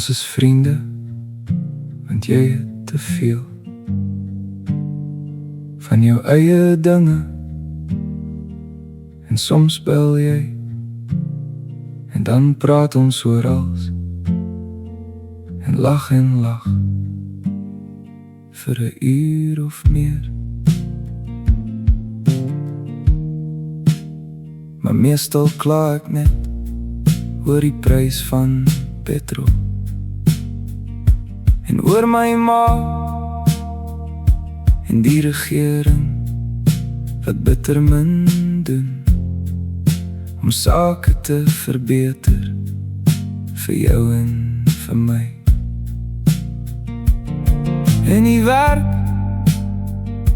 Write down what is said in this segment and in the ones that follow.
Ons is vriende, want jy het te veel van jou eie dinge. En soms bel jy, en dan praat ons oor alles, en lag vir 'n uur of meer. Maar meestal kla ek net oor die prys van petrol en oor my ma en die regering wat bitter min doen om sake te verbeter vir jou en vir my. En die werk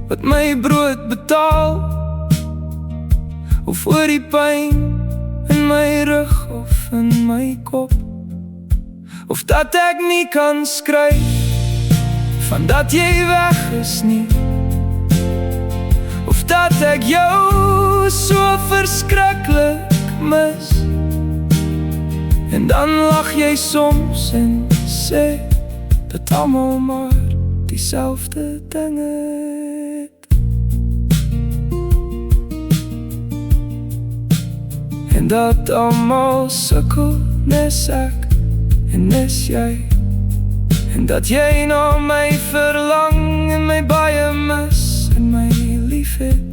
wat my brood betaal, of oor die pyn in my rug of in my kop, of dat ek nie kan skryf van dat jy weg is nie, of dat ek jou so verskriklik mis. En dan lag jy soms en sê dat almal maar dieselfde dinge het. En dat almal sukkel nes ek en nes jy, en dat jy na my verlang en my baie mis en my lief het.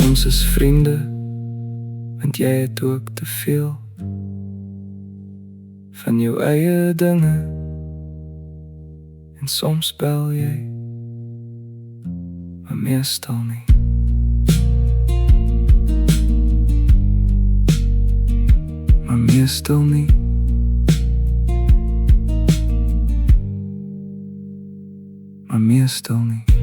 Ons is vriende, want jy het ook te veel van jou eie dinge. En soms bel jy, maar meestal nie. Maar meestal nie. Maar meestal nie.